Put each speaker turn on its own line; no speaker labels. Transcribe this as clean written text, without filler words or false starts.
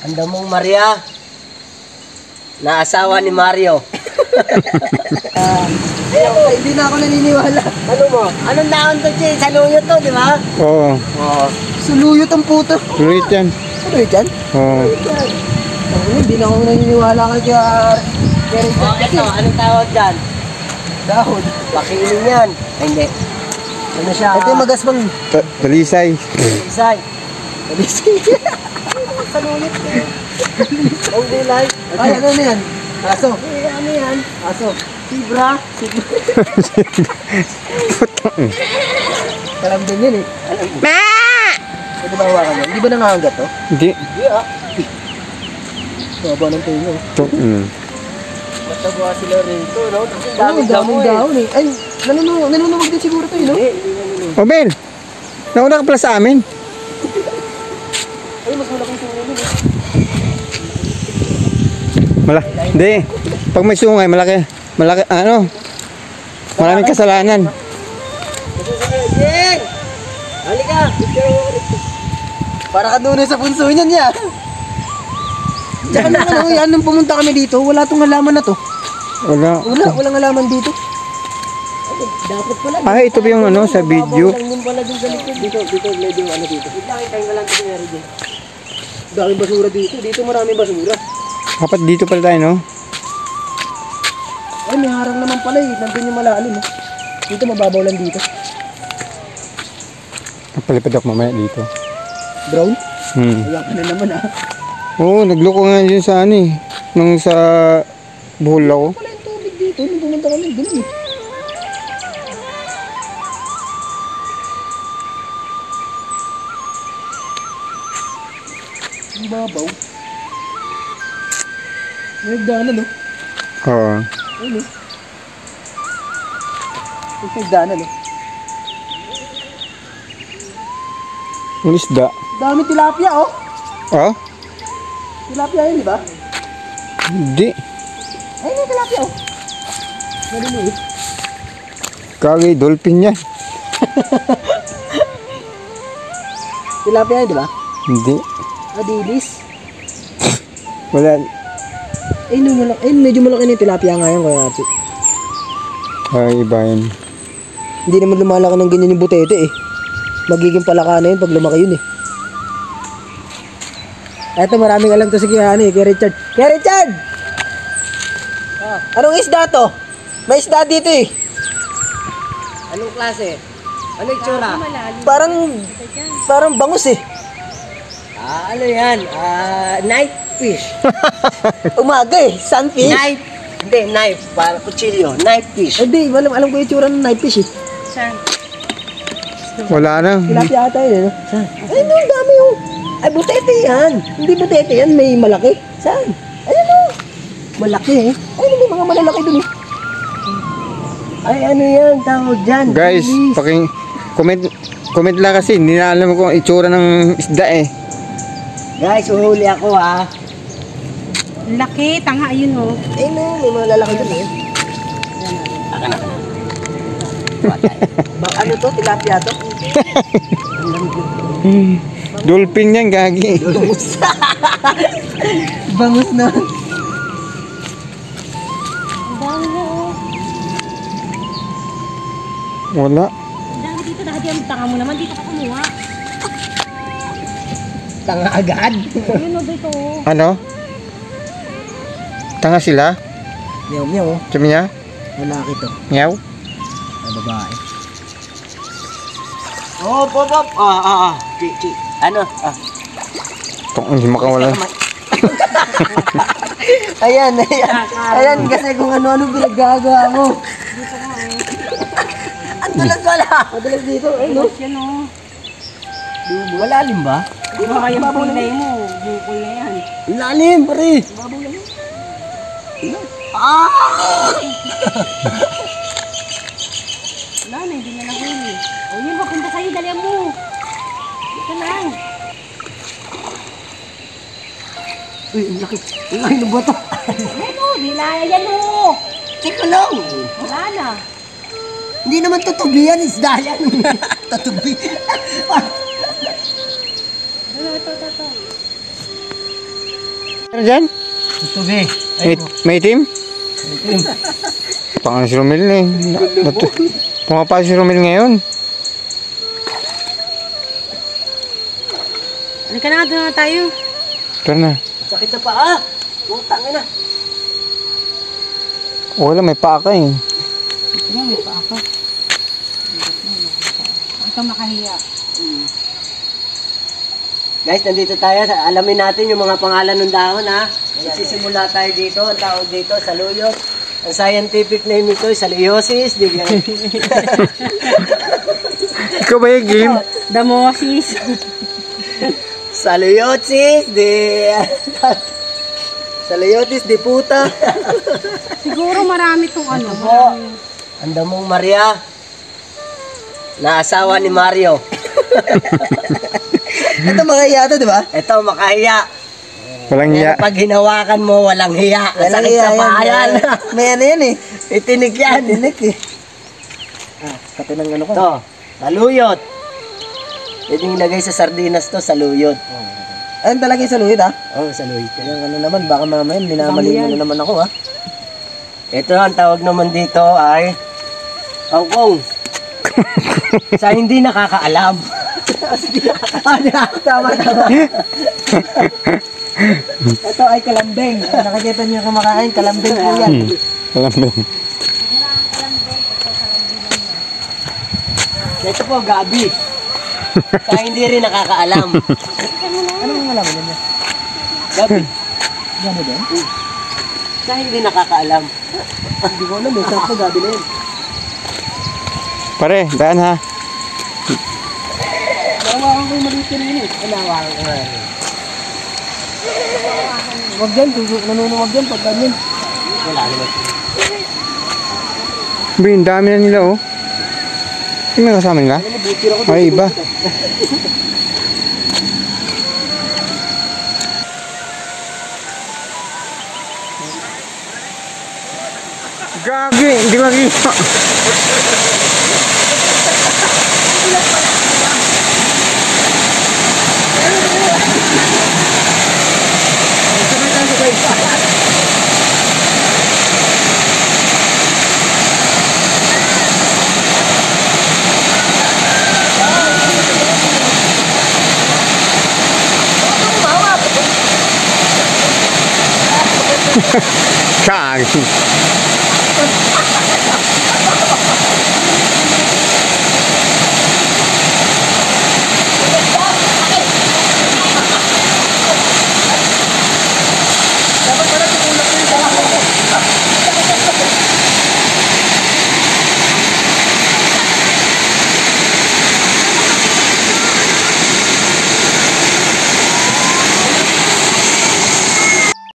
Ang damong Maria. Na asawa ni Mario.
Hindi na ako naniniwala.
Ano mo? Anong naon to, Che? Saluyot to, di ba?
Oo.
Oo.
Suluyot ang puto.
Sulit yan.
Suluyot yan?
Oo.
Hindi na ako naniniwala kay
Oh, ito, anong tawag dyan?
dahon.
Pakiiling yan. Ay, hindi. Ano siya?
Ito yung magasbang.
Talisay.
Isay. Saluyot eh. Ang gulay.
Ay, ano na yan? Aso.
Eh, ano yan?
Aso.
Sibra.
Alam din yun eh. Pwede ba hawakan yan? Hindi ba nangangagat to?
Hindi.
Hindi ah.
Baba ng tenyo.
Matagawa sila rito, no?
Daming dahon eh. Ay, nanunumag din siguro to eh, no?
O Bel, nauna ka pala sa amin.
Ay, mas malaking tingin yun eh.
Hindi. Pag may sungay, malaki, ano, maraming kasalanan.
Jeng! Halika!
Para ka doon sa punso niyan niya. Tsaka nung ano, yan, nung pumunta kami dito, wala tong halaman na to. Walang halaman dito.
Dapat pala.
Ah, ito ba yung ano, sa video?
Lang din pala dun sa likod. Dito, medyo ano dito. Kita yung walang kunyari dyan.
Daming basura dito. Dito maraming basura.
Dapat dito pala tayo, no?
Ay, may harang naman pala eh. Nandun yung malalim eh. Dito mababaw lang dito.
Napalipad ako mamaya dito.
Brown?
Hmm.
Wala ka na naman ah.
Oo, nagloko nga yun sa ano eh. Nung sa buhol ako.
Wala yung tubig dito. Nung pumunta kami, ganun eh. Ang babaw. May nagdaanan no?
Oo.
Ayun eh. May nagdaanan no?
Yung isda.
Dami tilapia oh.
Ah?
Tilapia yun di ba?
Hindi.
Ayun yung tilapia oh. Maliliit.
Kagay, dolphin yan.
Tilapia yun di ba?
Hindi.
Adilis.
Wala.
Ayun, medyo malaki na yung tilapia ngayon kaya ate.
Ay, iba yun.
Hindi naman lumalaki ng ganyan yung butete eh. Magiging palaka na yun pag lumaki yun eh. Eto maraming alam to si Kuya Richard. Kuya Richard! Anong isda to? May isda dito eh.
Anong klase? Ano yung tsura?
Parang bangus eh.
Ano yan? Knife fish.
Umaga eh. Sunfish.
Knife. Hindi, knife. Para kutsilyo. Knife fish.
Hindi, alam ko yung tsura ng knife fish eh.
Wala na.
Tilapia ata yun eh. No? Saan? Ay, no, dami oh. Ay, butete yan. Hindi butete yan, may malaki. Saan? Ayun oh. Malaki eh. Ayun, may mga malalaki dun eh.
Ay, ano yan? Tawag dyan.
Guys, comment lang kasi. Hindi na alam kung itsura ng isda eh.
Guys, uhuli ako ha.
Laki, tanga yun oh.
Ayun oh, may mga lalaki dun eh. Ano to? Tilapia to?
Dolphin yan, gagi.
Bangus na.
Ang dami na oh.
Wala.
Ang dami dito, dahil ang tanga mo naman, dito ka kumuha.
Tanga agad.
Ayun oh, dito oh.
Ano? Tanga sila?
Meow meow oh.
Sabi niya?
Lalaki to.
Meow?
Ay, babae.
Oh, pop. Chi. Ano?
Hindi makawala.
Ayan. Ayan kasi kung ano-ano pinaggagawa mo.
Ang dulas wala.
Madalas dito, ay no?
Yan oh.
Malalim ba?
Di ba kayang pilay mo? Bukol na yan.
Lalim, pare.
Wala na, hindi na nahuli. O yun, mapunta sa'yo, dalihan mo. Ito lang.
Uy, ang laki. Ang laki ng bata.
Yan o, dilaya yan o.
Teka lang.
Wala na.
Hindi naman tutubi yan, isda yan. Tutubi.
Ito.
Ano dyan?
Ito, be.
May itim? Pangan si Romel na eh. Pumapasok si Romel ngayon.
Halika na, doon na tayo.
Tara na.
Sakit sa paa. Utang na.
Wala, may paa ka eh.
Ito na, may pa ako. Huwag kang makahiya.
Guys, nandito tayo. Alamin natin yung mga pangalan ng dahon, ha? Magsisimula tayo dito. Ang tawag dito, saluyot. Ang scientific name nito ay Saliosis.
Ikaw ba yung game?
Damosis.
Saliosis Saliotis di puta.
Siguro marami tong ano.
Po. Ang damong Maria. Na asawa ni Mario. Ito mga hiya to, di ba? Ito makahiya.
Walang
Pero
iya.
pag hinawakan mo, walang hiya. Ang sakit sa pahayan. May ano yan eh. Itinik yan. Itinik eh. Pati ng ano ko. Ito, saluyot. Pwede ilagay sa sardinas to, saluyot. Ayun talaga yung saluyot, ha? Oo, saluyot. Yung ano naman, baka mamaya minamaliw na naman ako, ha? Ito, ang tawag naman dito ay kangkong. Sa hindi nakakaalam. Tama. Ito ay kalambing. Nakikita niyo kumakain, kalambing po yan.
Alam mo.
Ito po, gabi. Sa hindi rin nakakaalam. Ano ang alam niya? Gabi. Gabi din? Sa hindi nakakaalam. Hindi ko alam, may sarap po gabi na yun.
Pare, daan ha.
Nawakan ko yung maliit rin yun eh. Nawakan ko nga rin. Huwag yan, nanunuwag yan pag ganyan. Wala naman.
Bin, dami na nila oh. Yung may kasama nila? Ay, iba. Gagi, hindi makita. Gagi.